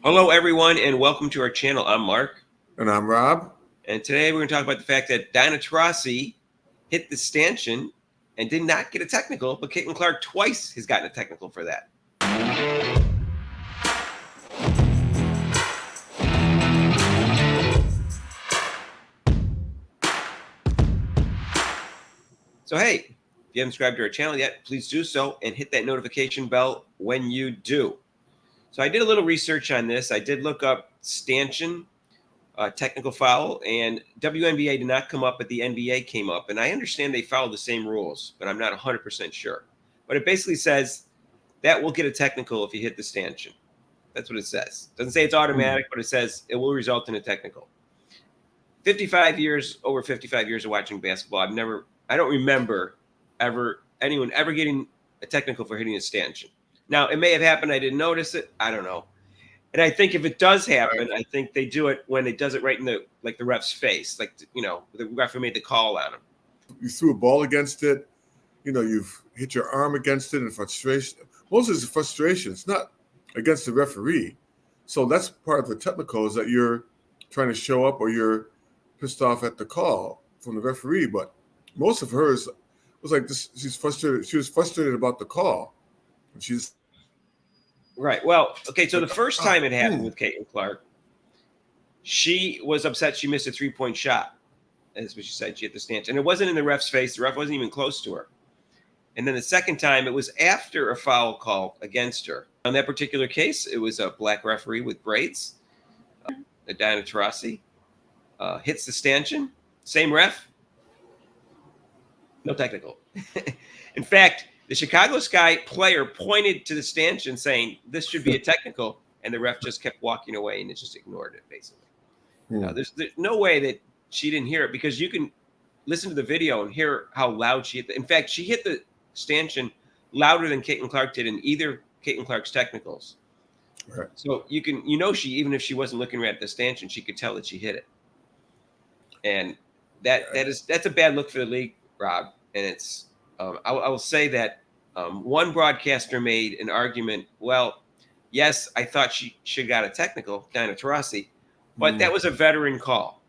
Hello, everyone, and welcome to our channel. I'm Mark. And I'm Rob. And today we're going to talk about the fact that Taurasi hit the stanchion and did not get a technical, but Caitlin Clark twice has gotten a technical for that. So, hey, if you haven't subscribed to our channel yet, please do so and hit that notification bell when you do. So I did a little research on this. I did look up stanchion technical foul, and WNBA did not come up, but the NBA came up. And I understand they followed the same rules, but I'm not 100% sure. But it basically says that will get a technical if you hit the stanchion. That's what it says. It doesn't say it's automatic, but it says it will result in a technical. 55 years, over 55 years of watching basketball, I don't remember anyone ever getting a technical for hitting a stanchion. Now, it may have happened. I didn't notice it. I don't know. And I think if it does happen, I think they do it when it does it right in the ref's face, the referee made the call on him. You threw a ball against it. You've hit your arm against it in frustration. Most of it's frustration. It's not against the referee. So that's part of the technical, is that you're trying to show up or you're pissed off at the call from the referee. But most of hers was like this. She's frustrated. She was frustrated about the call. And she's right. Well, okay. So the first time it happened with Caitlin Clark, she was upset she missed a 3-point shot. That's what she said. She hit the stanchion. And it wasn't in the ref's face. The ref wasn't even close to her. And then the second time, it was after a foul call against her. On that particular case, it was a black referee with braids. Taurasi hits the stanchion. Same ref. No technical. In fact, the Chicago Sky player pointed to the stanchion saying, this should be a technical. And the ref just kept walking away and it just ignored it, basically. There's no way that she didn't hear it, because you can listen to the video and hear how loud she hit it. In fact, she hit the stanchion louder than Caitlin Clark did in either Caitlin Clark's technicals. Right. So she, even if she wasn't looking right at the stanchion, she could tell that she hit it. And that's a bad look for the league, Rob. And it's I will say that one broadcaster made an argument. Well, yes, I thought she should have got a technical, Taurasi, but that was a veteran call.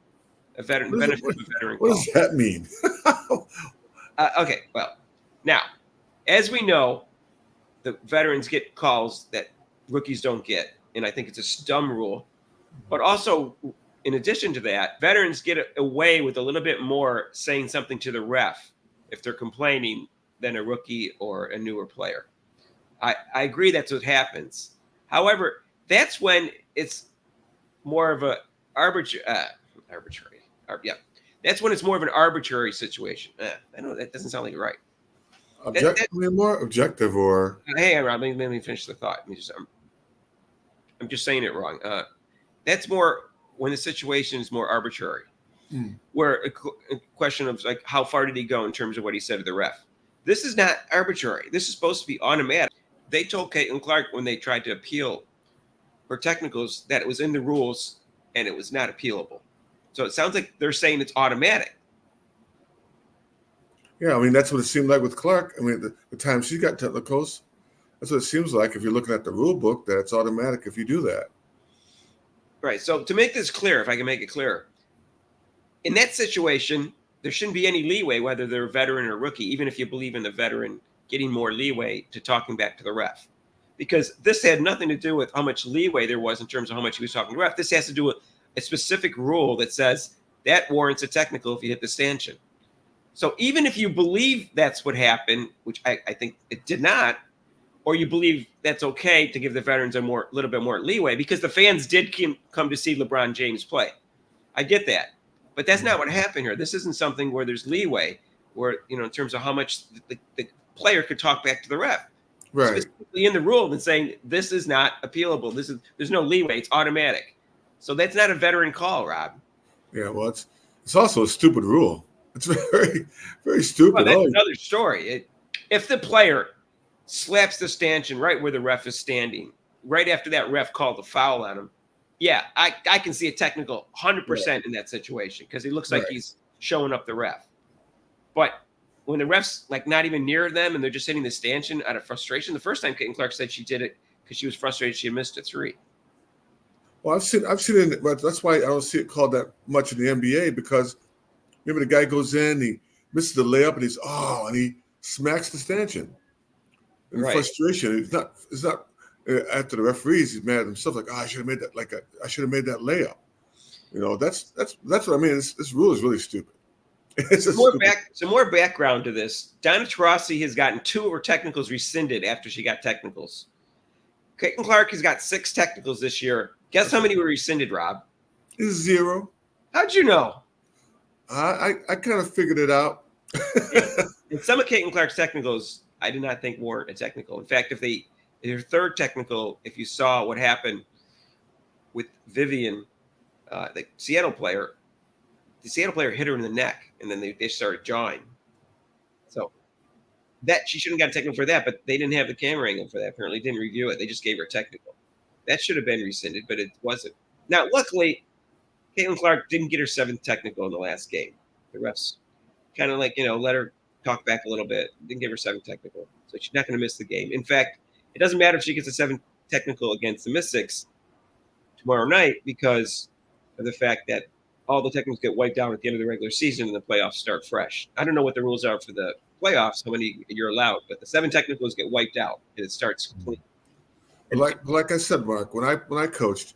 What does that mean? Okay, well, now, as we know, the veterans get calls that rookies don't get, and I think it's a dumb rule. But also, in addition to that, veterans get away with a little bit more saying something to the ref if they're complaining than a rookie or a newer player. I agree that's what happens. However, that's when it's more of a arbitrary. That's when it's more of an arbitrary situation. I know that doesn't sound like right. Objectively more objective, or hey, Rob, let me finish the thought. I'm just saying it wrong. That's more when the situation is more arbitrary, where a question of like how far did he go in terms of what he said to the ref. This is not arbitrary. This is supposed to be automatic. They told Caitlin Clark when they tried to appeal her technicals that it was in the rules and it was not appealable. So it sounds like they're saying it's automatic. Yeah, I mean, that's what it seemed like with Clark. I mean, the time she got technicals, that's what it seems like if you're looking at the rule book, that it's automatic if you do that. Right. So to make this clear, if I can make it clearer, in that situation, there shouldn't be any leeway whether they're a veteran or rookie, even if you believe in the veteran getting more leeway to talking back to the ref. Because this had nothing to do with how much leeway there was in terms of how much he was talking to the ref. This has to do with a specific rule that says that warrants a technical if you hit the stanchion. So even if you believe that's what happened, which I think it did not, or you believe that's okay to give the veterans a little bit more leeway, because the fans did come to see LeBron James play. I get that. But that's not what happened here. This isn't something where there's leeway, where, in terms of how much the player could talk back to the ref. Right. Specifically in the rule and saying this is not appealable. There's no leeway. It's automatic. So that's not a veteran call, Rob. Yeah, well, it's also a stupid rule. It's very, very stupid. Well, that's another story. If the player slaps the stanchion right where the ref is standing, right after that ref called the foul on him, yeah, I can see a technical 100% in that situation, because he looks like he's showing up the ref. But when the ref's like not even near them and they're just hitting the stanchion out of frustration, the first time Caitlin Clark said she did it because she was frustrated she had missed a 3. Well, I've seen it, but that's why I don't see it called that much in the NBA because remember the guy goes in, he misses the layup, and he smacks the stanchion in Right. frustration. It's not after the referees. He's mad at himself, like, I should have made that. I should have made that layup. That's what I mean. This rule is really stupid. It's just stupid. Some more background to this. Donna Taurasi has gotten 2 of her technicals rescinded after she got technicals. Caitlin Clark has got 6 technicals this year. Guess how many were rescinded, Rob? It's 0. How'd you know? I kind of figured it out. And some of Caitlin Clark's technicals, I did not think weren't a technical. In fact, their third technical, if you saw what happened with Vivian, the Seattle player hit her in the neck, and then they started jawing. So that she shouldn't have got a technical for that, but they didn't have the camera angle for that. Apparently, didn't review it. They just gave her a technical. That should have been rescinded, but it wasn't. Now, luckily, Caitlin Clark didn't get her 7th technical in the last game. The refs kind of let her talk back a little bit. Didn't give her 7th technical, so she's not going to miss the game. In fact, it doesn't matter if she gets a 7th technical against the Mystics tomorrow night because of the fact that all the technicals get wiped out at the end of the regular season and the playoffs start fresh. I don't know what the rules are for the playoffs, how many you're allowed, but the 7 technicals get wiped out and it starts clean. Like I said, Mark, when I coached,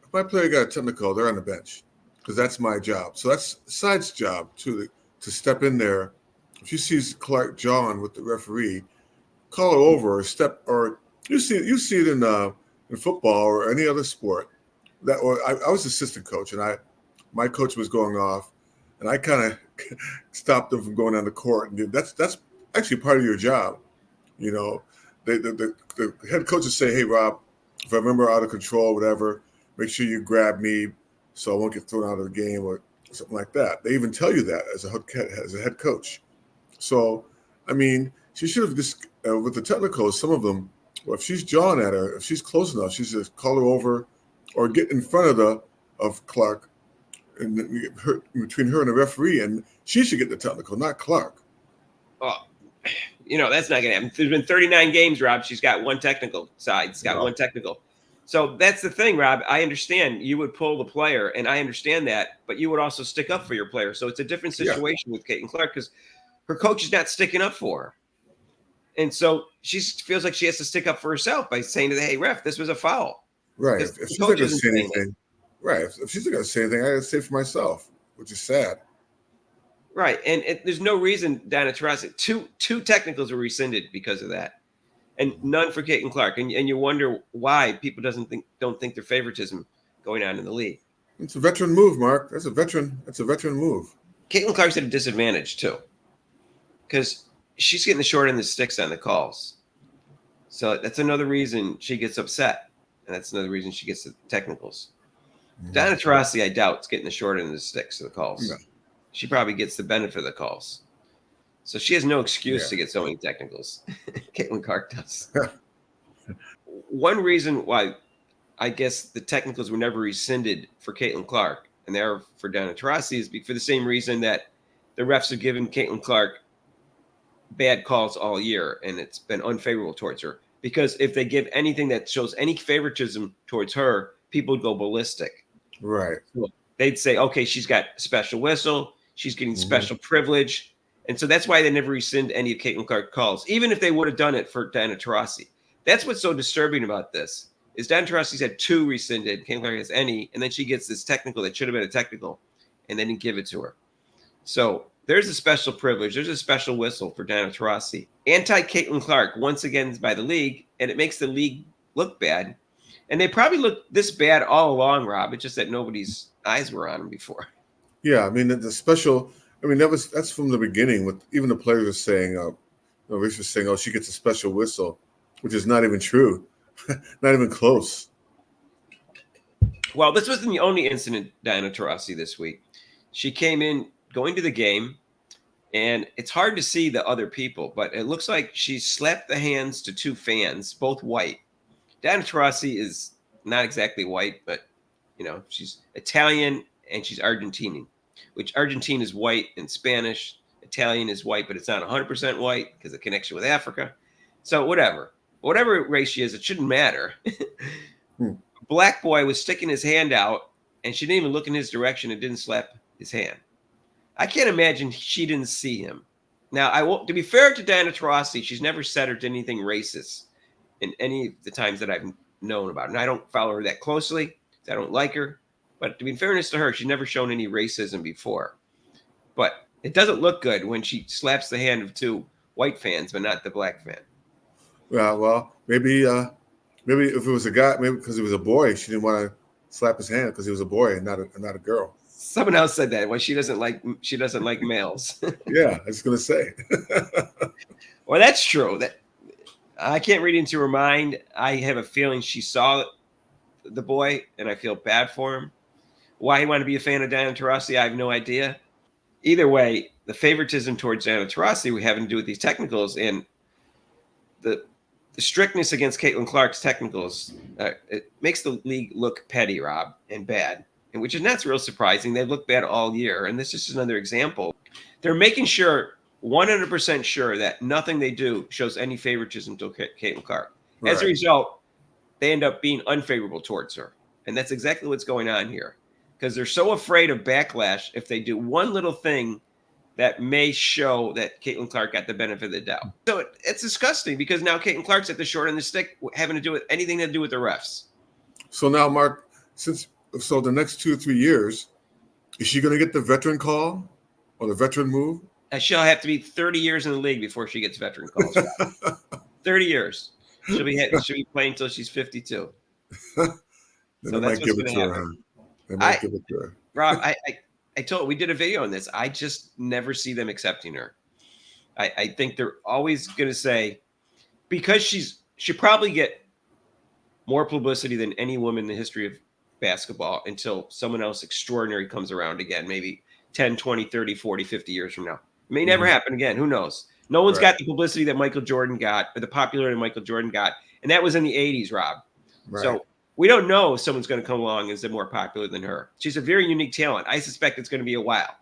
if my player got a technical, they're on the bench because that's my job. So that's the side's job to step in there. If she sees Clark John with the referee, call her over or you see it in football or any other sport. I was assistant coach and my coach was going off, and I kind of stopped them from going on the court. And that's actually part of your job, The head coaches say, "Hey, Rob, if I remember out of control, whatever, make sure you grab me so I won't get thrown out of the game or something like that." They even tell you that as a head coach. So, I mean, she should have just with the technicals. Some of them, well, if she's jawing at her, if she's close enough, she should call her over or get in front of Clark. And between her and the referee, and she should get the technical, not Clark. Oh, that's not going to happen. There's been 39 games, Rob. She's got 1 technical. Side's got 1 technical. So that's the thing, Rob. I understand you would pull the player, and I understand that, but you would also stick up for your player. So it's a different situation with Caitlin Clark because her coach is not sticking up for her. And so she feels like she has to stick up for herself by saying to the, hey, ref, this was a foul. Right. If she's not going to say anything. Right. If she's not going to say anything, I got to say for myself, which is sad. Right. And there's no reason Donna Taurasi, two technicals were rescinded because of that. And none for Caitlin Clark. And you wonder why people don't think their favoritism going on in the league. It's a veteran move, Mark. That's a veteran move. Caitlin Clark's at a disadvantage too. Because she's getting the short end of the sticks on the calls. So that's another reason she gets upset. And that's another reason she gets the technicals. Mm-hmm. Donna Taurasi, I doubt, is getting the short end of the sticks of the calls. No. She probably gets the benefit of the calls. So she has no excuse to get so many technicals. Caitlin Clark does. One reason why I guess the technicals were never rescinded for Caitlin Clark and they are for Donna Taurasi is for the same reason that the refs have given Caitlin Clark bad calls all year and it's been unfavorable towards her. Because if they give anything that shows any favoritism towards her, people would go ballistic. Right. So they'd say, okay, she's got a special whistle. She's getting special privilege. And so that's why they never rescind any of Caitlin Clark calls, even if they would have done it for Donna Taurasi. That's what's so disturbing about this is Donna Taurasi's had 2 rescinded. Caitlin Clark has any, and then she gets this technical that should have been a technical, and they didn't give it to her. So there's a special privilege. There's a special whistle for Donna Taurasi. Anti-Caitlin Clark, once again, is by the league, and it makes the league look bad. And they probably looked this bad all along, Rob. It's just that nobody's eyes were on them before. Yeah, I mean, the special, that's from the beginning with even the players are saying, Rich was saying, oh, she gets a special whistle, which is not even true. Not even close. Well, this wasn't the only incident, Donna Taurasi, this week. She came in going to the game, and it's hard to see the other people, but it looks like she slapped the hands to 2 fans, both white. Donna Taurasi is not exactly white, but, she's Italian and she's Argentinian, which Argentine is white in Spanish. Italian is white, but it's not 100% white because of the connection with Africa. So whatever race she is, it shouldn't matter. black boy was sticking his hand out, and she didn't even look in his direction and didn't slap his hand. I can't imagine she didn't see him. Now, I will. To be fair to Diana Taurasi, she's never said or did anything racist in any of the times that I've known about, and I don't follow her that closely. I don't like her, but to be fairness to her, she's never shown any racism before. But it doesn't look good when she slaps the hand of two white fans, but not the black fan. Yeah, well, maybe if it was a guy, maybe because he was a boy, she didn't want to slap his hand because he was a boy and not a girl. Someone else said that. Well, she doesn't like males. Yeah, I was gonna say. Well, that's true. That I can't read into her mind. I have a feeling she saw the boy, and I feel bad for him. Why he wanted to be a fan of Diana Taurasi, I have no idea. Either way, the favoritism towards Diana Taurasi we having to do with these technicals and the strictness against Caitlin Clark's technicals. It makes the league look petty, Rob, and bad, and which is not real surprising. They've looked bad all year, and this is just another example. They're making sure, 100% sure, that nothing they do shows any favoritism to Caitlin Clark. Right. As a result, they end up being unfavorable towards her, and that's exactly what's going on here. Because they're so afraid of backlash if they do one little thing that may show that Caitlin Clark got the benefit of the doubt. So it's disgusting because now Caitlin Clark's at the short end of the stick, having to do with anything to do with the refs. So now, Mark, so the next 2 or 3 years, is she going to get the veteran call or the veteran move? She'll have to be 30 years in the league before she gets veteran calls. 30 years. She'll be playing until she's 52. Then they might give it to her. They might give it to her. Rob, I told we did a video on this. I just never see them accepting her. I think they're always going to say, because she probably get more publicity than any woman in the history of basketball until someone else extraordinary comes around again, maybe 10, 20, 30, 40, 50 years from now. It may never happen again. Who knows? No one's got the publicity that Michael Jordan got or the popularity Michael Jordan got. And that was in the 80s, Rob. Right. So we don't know if someone's going to come along as more popular than her. She's a very unique talent. I suspect it's going to be a while.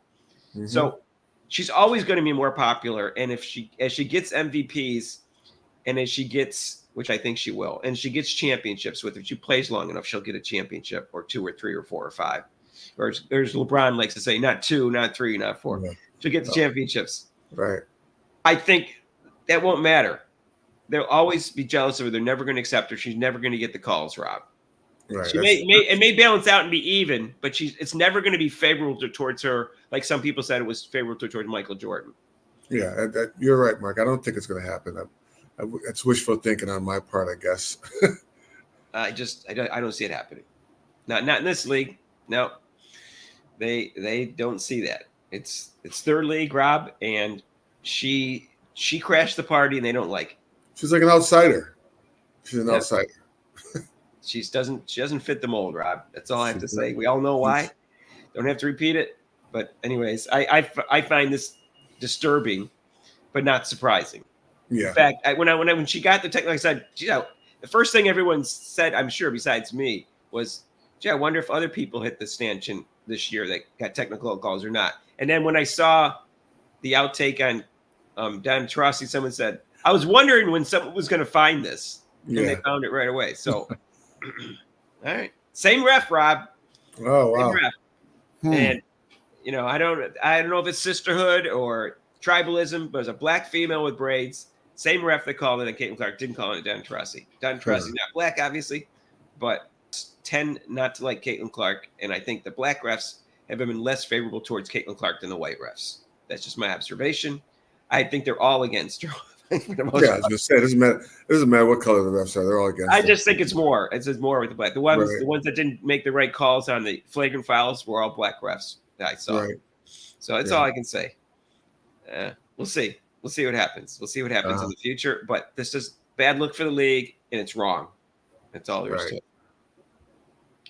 Mm-hmm. So she's always going to be more popular. And as she gets MVPs and as she gets, which I think she will, and she gets championships if she plays long enough, she'll get a championship or 2 or 3 or 4 or 5. Or as LeBron likes to say, not 2, not 3, not 4. Yeah. She'll get the championships. Right. I think that won't matter. They'll always be jealous of her. They're never going to accept her. She's never going to get the calls, Rob. Right. It may balance out and be even, but it's never going to be favorable towards her, like some people said it was favorable towards Michael Jordan. Yeah, you're right, Mark. I don't think it's going to happen. It's wishful thinking on my part, I guess. I don't see it happening. Not in this league. No, they don't see that. It's their league, Rob, and she crashed the party, and they don't like it. She's like an outsider. She's an outsider. She doesn't fit the mold, Rob. That's all I have to say. We all know why. Don't have to repeat it. But anyways, I find this disturbing, but not surprising. Yeah. In fact, when she got the technical, I said, the first thing everyone said, I'm sure, besides me, was, I wonder if other people hit the stanchion this year that got technical calls or not. And then when I saw the outtake on Diana Taurasi, someone said, I was wondering when someone was going to find this. And they found it right away. So, all right. Same ref, Rob. Oh, wow. Same ref. And, I don't know if it's sisterhood or tribalism, but it's a black female with braids. Same ref that called it, and Caitlin Clark didn't call it Diana Taurasi. Diana Taurasi not black, obviously, but tend not to like Caitlin Clark. And I think the black refs have been less favorable towards Caitlin Clark than the white refs. That's just my observation. I think they're all against her. I was going to say, it doesn't matter what color the refs are. They're all against I just think it's more. It's more with the black. The ones that didn't make the right calls on the flagrant fouls were all black refs that I saw. Right. So that's all I can say. We'll see. We'll see what happens. We'll see what happens in the future. But this is bad look for the league, and it's wrong. That's all there is to it.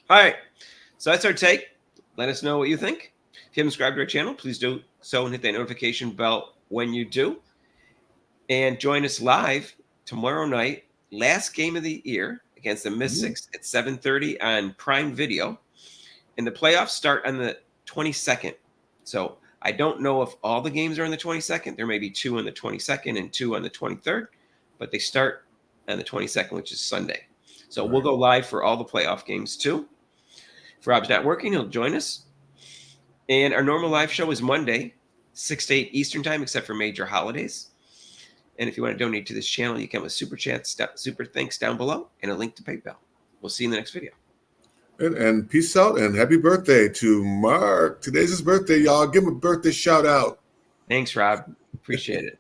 All right. So that's our take. Let us know what you think. If you haven't subscribed to our channel, please do so and hit that notification bell when you do. And join us live tomorrow night, last game of the year against the Mystics at 7:30 on Prime Video. And the playoffs start on the 22nd. So I don't know if all the games are on the 22nd. There may be 2 on the 22nd and 2 on the 23rd, but they start on the 22nd, which is Sunday. So we'll go live for all the playoff games too. If Rob's not working, he'll join us. And our normal live show is Monday, 6 to 8 Eastern time, except for major holidays. And if you want to donate to this channel, you can with super chats, super thanks down below, and a link to PayPal. We'll see you in the next video. And peace out and happy birthday to Mark. Today's his birthday, y'all. Give him a birthday shout out. Thanks, Rob. Appreciate it.